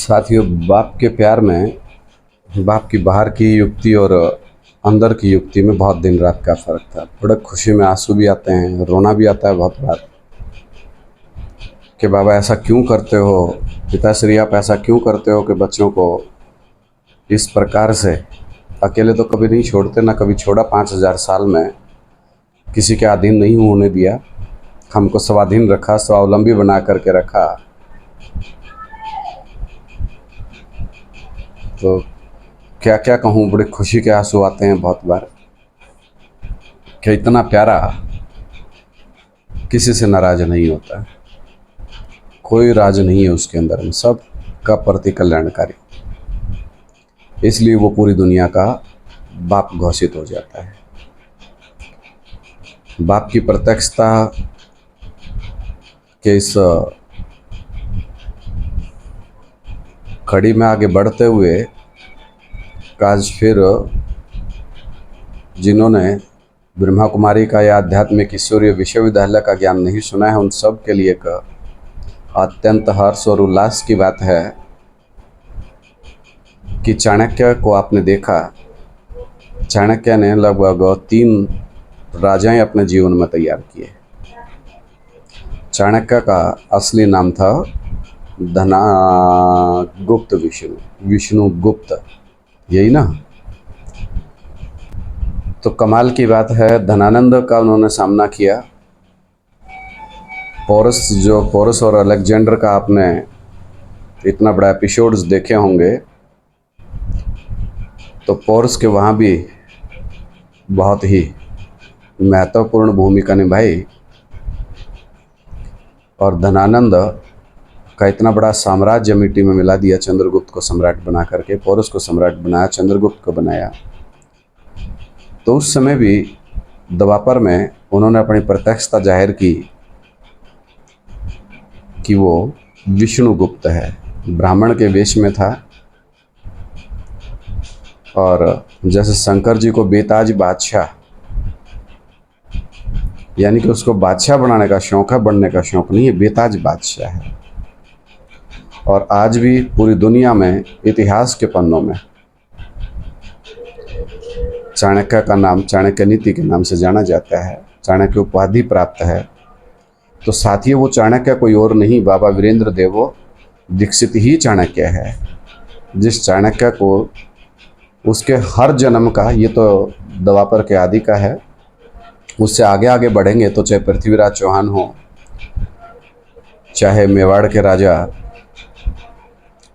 साथियों, बाप के प्यार में बाप की बाहर की युक्ति और अंदर की युक्ति में बहुत दिन रात का फ़र्क था। बड़े खुशी में आंसू भी आते हैं, रोना भी आता है बहुत बार कि बाबा ऐसा क्यों करते हो, पिताश्री आप ऐसा क्यों करते हो कि बच्चों को इस प्रकार से अकेले तो कभी नहीं छोड़ते, ना कभी छोड़ा। 5000 साल में किसी के अधीन नहीं होने दिया, हमको स्वाधीन रखा, स्वावलंबी बना करके रखा। तो क्या क्या कहूँ, बड़ी खुशी के आंसू आते हैं बहुत बार कि इतना प्यारा किसी से नाराज नहीं होता, कोई राज नहीं है उसके अंदर में, सब का प्रति कल्याणकारी, इसलिए वो पूरी दुनिया का बाप घोषित हो जाता है। बाप की प्रत्यक्षता के इस कड़ी में आगे बढ़ते हुए आज फिर जिन्होंने ब्रह्मा कुमारी का या आध्यात्मिक ईश्वरीय विश्वविद्यालय का ज्ञान नहीं सुना है, उन सब के लिए एक अत्यंत हर्ष और उल्लास की बात है कि चाणक्य को आपने देखा। चाणक्य ने लगभग 3 राजाएं अपने जीवन में तैयार किए। चाणक्य का असली नाम था धनागुप्त विष्णुगुप्त, यही ना। तो कमाल की बात है, धनानंद का उन्होंने सामना किया। पोरस और अलेक्जेंडर का आपने इतना बड़ा एपिसोड्स देखे होंगे, तो पोरस के वहाँ भी बहुत ही महत्वपूर्ण भूमिका निभाई और धनानंद का इतना बड़ा साम्राज्य मिट्टी में मिला दिया। चंद्रगुप्त को सम्राट बना करके पोरस को सम्राट बनाया, चंद्रगुप्त को बनाया। तो उस समय भी द्वापर में उन्होंने अपनी प्रत्यक्षता जाहिर की कि वो विष्णुगुप्त है। ब्राह्मण के वेश में था और जैसे शंकर जी को बेताज बादशाह, यानी कि उसको बादशाह बनाने का शौक है, बनने का शौक नहीं है, बेताज बादशाह है। और आज भी पूरी दुनिया में इतिहास के पन्नों में चाणक्य का नाम चाणक्य नीति के नाम से जाना जाता है, चाणक्य उपाधि प्राप्त है। तो साथियों, वो चाणक्य कोई और नहीं, बाबा वीरेंद्र देव दीक्षित ही चाणक्य है। जिस चाणक्य को उसके हर जन्म का, ये तो द्वापर के आदि का है, उससे आगे आगे बढ़ेंगे तो चाहे पृथ्वीराज चौहान हो, चाहे मेवाड़ के राजा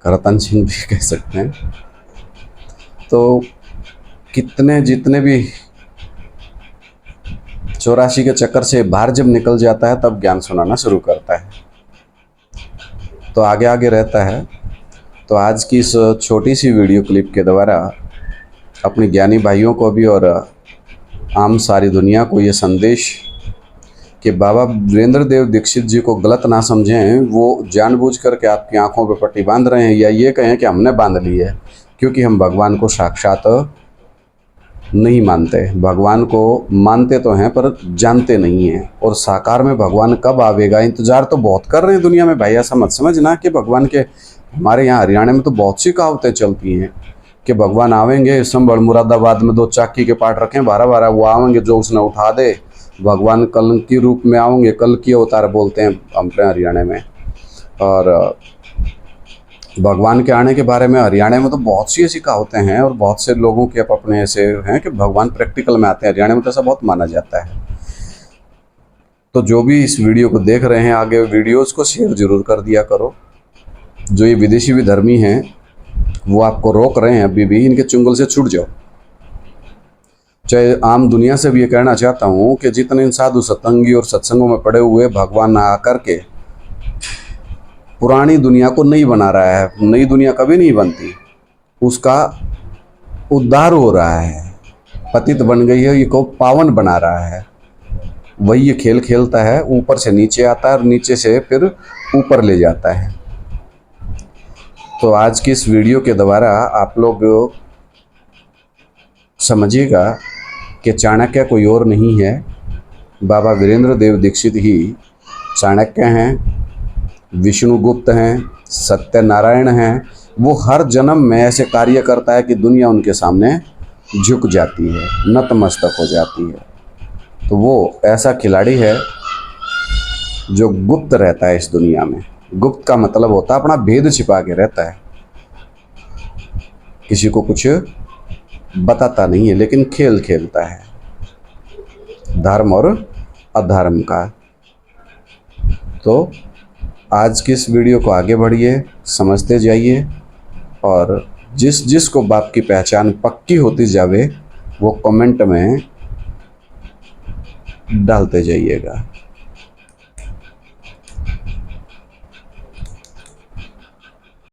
रतन सिंह भी कह सकते हैं, तो कितने जितने भी 84 के चक्कर से बाहर जब निकल जाता है तब ज्ञान सुनाना शुरू करता है, तो आगे आगे रहता है। तो आज की इस छोटी सी वीडियो क्लिप के द्वारा अपने ज्ञानी भाइयों को भी और आम सारी दुनिया को ये संदेश कि बाबा वीरेंद्र देव दीक्षित जी को गलत ना समझें। वो जानबूझ करके आपकी आंखों पे पट्टी बांध रहे हैं, या ये कहें कि हमने बांध ली है, क्योंकि हम भगवान को साक्षात नहीं मानते। भगवान को मानते तो हैं पर जानते नहीं हैं। और साकार में भगवान कब आवेगा, इंतजार तो बहुत कर रहे हैं दुनिया में भाई। ऐसा मत समझना कि भगवान के, हमारे यहाँ हरियाणा में तो बहुत सी कहावतें चलती हैं कि भगवान आवेंगे, संभल मुरादाबाद में 2 चाकी के पाठ रखें 12-12, वो आवेंगे जो उसने उठा दे। भगवान कल की रूप में आवेंगे, कल की अवतार बोलते हैं अपने हरियाणा में। और भगवान के आने के बारे में हरियाणा में तो बहुत सी ऐसी कहावतें हैं और बहुत से लोगों के अपने ऐसे हैं कि भगवान प्रैक्टिकल में आते हैं। हरियाणा में तो ऐसा बहुत माना जाता है। तो जो भी इस वीडियो को देख रहे हैं, आगे वीडियोस को शेयर जरूर कर दिया करो। जो ये विदेशी विधर्मी हैं वो आपको रोक रहे हैं, अभी भी इनके चुंगल से छूट जाओ। चाहे आम दुनिया से भी ये कहना चाहता हूँ कि जितने साधु सत्संगी और सत्संगों में पड़े हुए, भगवान आकर के पुरानी दुनिया को नहीं बना रहा है। नई दुनिया कभी नहीं बनती, उसका उद्धार हो रहा है। पतित बन गई है, ये को पावन बना रहा है। वही ये खेल खेलता है, ऊपर से नीचे आता है और नीचे से फिर ऊपर ले जाता है। तो आज की इस वीडियो के द्वारा आप लोग समझिएगा कि चाणक्य कोई और नहीं है, बाबा वीरेंद्र देव दीक्षित ही चाणक्य हैं। विष्णुगुप्त हैं, सत्यनारायण हैं, वो हर जन्म में ऐसे कार्य करता है कि दुनिया उनके सामने झुक जाती है, नतमस्तक हो जाती है। तो वो ऐसा खिलाड़ी है जो गुप्त रहता है इस दुनिया में। गुप्त का मतलब होता है अपना भेद छिपा के रहता है, किसी को कुछ बताता नहीं है, लेकिन खेल खेलता है धर्म और अधर्म का। तो आज की इस वीडियो को आगे बढ़िए, समझते जाइए, और जिस जिस को बाप की पहचान पक्की होती जावे वो कमेंट में डालते जाइएगा।